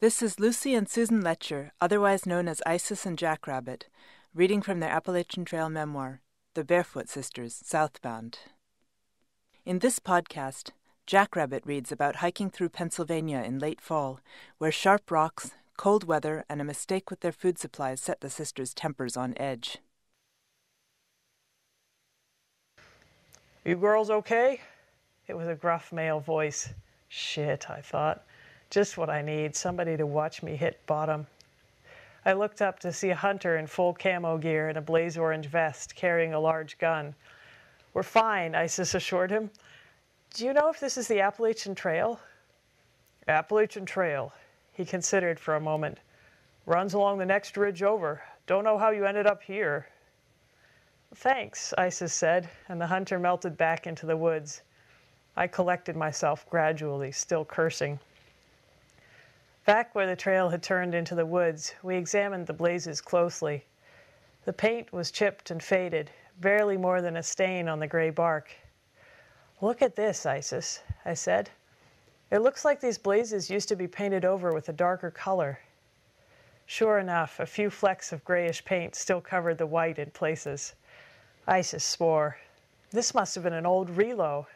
This is Lucy and Susan Letcher, otherwise known as Isis and Jackrabbit, reading from their Appalachian Trail memoir, The Barefoot Sisters, Southbound. In this podcast, Jackrabbit reads about hiking through Pennsylvania in late fall, where sharp rocks, cold weather, and a mistake with their food supplies set the sisters' tempers on edge. "You girls okay?" It was a gruff male voice. Shit, I thought. Just what I need, somebody to watch me hit bottom. I looked up to see a hunter in full camo gear and a blaze orange vest, carrying a large gun. "We're fine," Isis assured him. "Do you know if this is the Appalachian Trail?" "Appalachian Trail," he considered for a moment. "Runs along the next ridge over. Don't know how you ended up here." "Thanks," Isis said, and the hunter melted back into the woods. I collected myself gradually, still cursing. Back where the trail had turned into the woods, we examined the blazes closely. The paint was chipped and faded, barely more than a stain on the gray bark. "Look at this, Isis," I said. "It looks like these blazes used to be painted over with a darker color." Sure enough, a few flecks of grayish paint still covered the white in places. Isis swore. This must have been an old relo.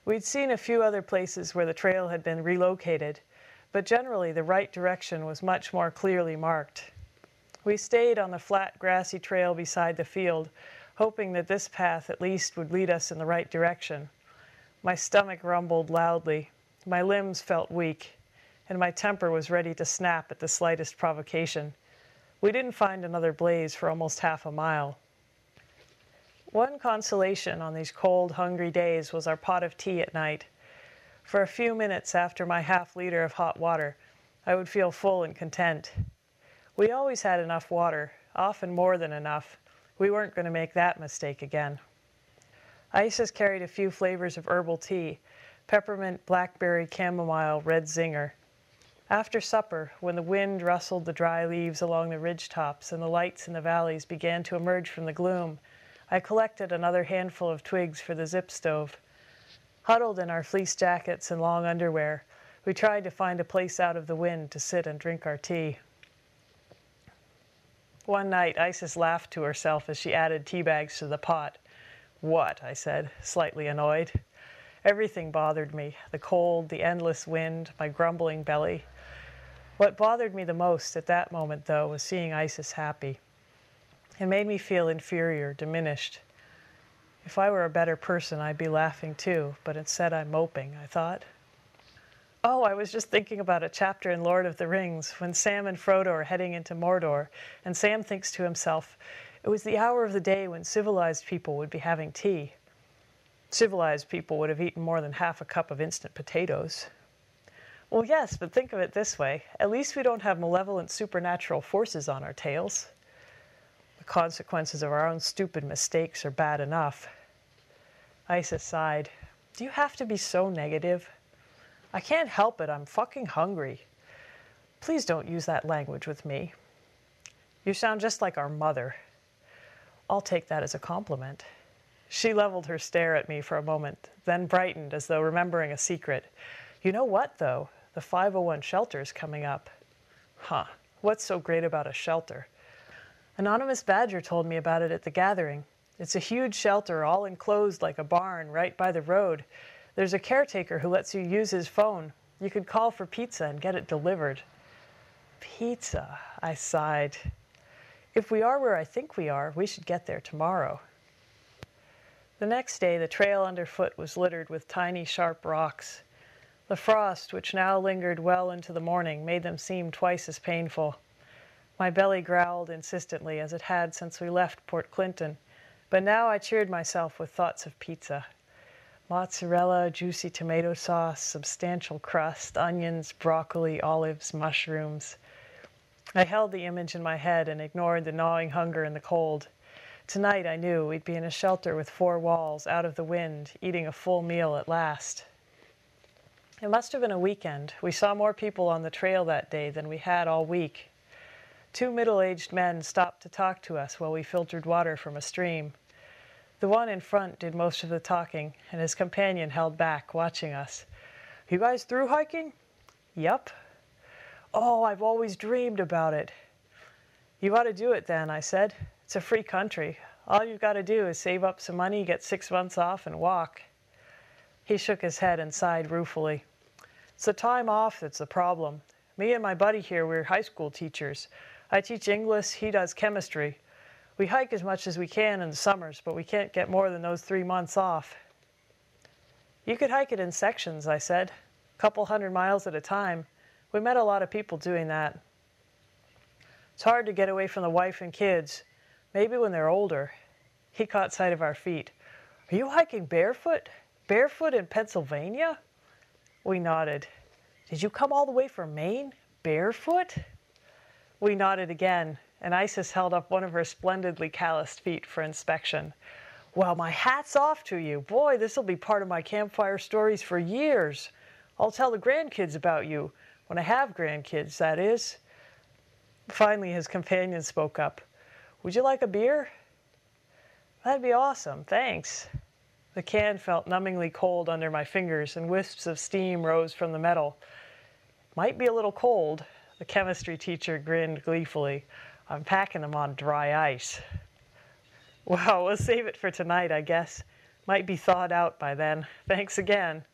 We'd seen a few other places where the trail had been relocated, but generally the right direction was much more clearly marked. We stayed on the flat, grassy trail beside the field, hoping that this path at least would lead us in the right direction. My stomach rumbled loudly, my limbs felt weak, and my temper was ready to snap at the slightest provocation. We didn't find another blaze for almost half a mile. One consolation on these cold, hungry days was our pot of tea at night. For a few minutes after my half-liter of hot water, I would feel full and content. We always had enough water, often more than enough. We weren't going to make that mistake again. Isis carried a few flavors of herbal tea: peppermint, blackberry, chamomile, red zinger. After supper, when the wind rustled the dry leaves along the ridgetops and the lights in the valleys began to emerge from the gloom, I collected another handful of twigs for the zip stove. Huddled in our fleece jackets and long underwear, we tried to find a place out of the wind to sit and drink our tea. One night, Isis laughed to herself as she added tea bags to the pot. "What?" I said, slightly annoyed. Everything bothered me: the cold, the endless wind, my grumbling belly. What bothered me the most at that moment, though, was seeing Isis happy. It made me feel inferior, diminished. If I were a better person, I'd be laughing too, but instead I'm moping, I thought. Oh, I was just thinking about a chapter in Lord of the Rings when Sam and Frodo are heading into Mordor, and Sam thinks to himself, it was the hour of the day when civilized people would be having tea. Civilized people would have eaten more than half a cup of instant potatoes. Well, yes, but think of it this way. At least we don't have malevolent supernatural forces on our tails. The consequences of our own stupid mistakes are bad enough. Isis sighed. "Do you have to be so negative?" "I can't help it. I'm fucking hungry." "Please don't use that language with me." "You sound just like our mother." "I'll take that as a compliment." She leveled her stare at me for a moment, then brightened as though remembering a secret. "You know what, though? The 501 shelter's coming up." "Huh. What's so great about a shelter?" "Anonymous Badger told me about it at the gathering. It's a huge shelter, all enclosed like a barn, right by the road. There's a caretaker who lets you use his phone. You could call for pizza and get it delivered." "Pizza," I sighed. "If we are where I think we are, we should get there tomorrow." The next day, the trail underfoot was littered with tiny, sharp rocks. The frost, which now lingered well into the morning, made them seem twice as painful. My belly growled insistently, as it had since we left Port Clinton, but now I cheered myself with thoughts of pizza. Mozzarella, juicy tomato sauce, substantial crust, onions, broccoli, olives, mushrooms. I held the image in my head and ignored the gnawing hunger and the cold. Tonight, I knew, we'd be in a shelter with 4 walls, out of the wind, eating a full meal at last. It must have been a weekend. We saw more people on the trail that day than we had all week. 2 middle-aged men stopped to talk to us while we filtered water from a stream. The one in front did most of the talking, and his companion held back, watching us. "You guys through hiking?" "Yup." "Oh, I've always dreamed about it." "You ought to do it then," I said. "It's a free country. All you've got to do is save up some money, get 6 months off, and walk." He shook his head and sighed ruefully. "It's the time off that's the problem. Me and my buddy here, we're high school teachers. I teach English, he does chemistry. We hike as much as we can in the summers, but we can't get more than those 3 months off." "You could hike it in sections," I said. "A couple 100 miles at a time. We met a lot of people doing that." "It's hard to get away from the wife and kids. Maybe when they're older." He caught sight of our feet. "Are you hiking barefoot? Barefoot in Pennsylvania?" We nodded. "Did you come all the way from Maine? Barefoot?" We nodded again, and Isis held up one of her splendidly calloused feet for inspection. "Well, my hat's off to you. Boy, this'll be part of my campfire stories for years. I'll tell the grandkids about you, when I have grandkids, that is." Finally, his companion spoke up. "Would you like a beer?" "That'd be awesome, thanks." The can felt numbingly cold under my fingers, and wisps of steam rose from the metal. "Might be a little cold." The chemistry teacher grinned gleefully. "I'm packing them on dry ice." "Well, we'll save it for tonight, I guess. Might be thawed out by then. Thanks again."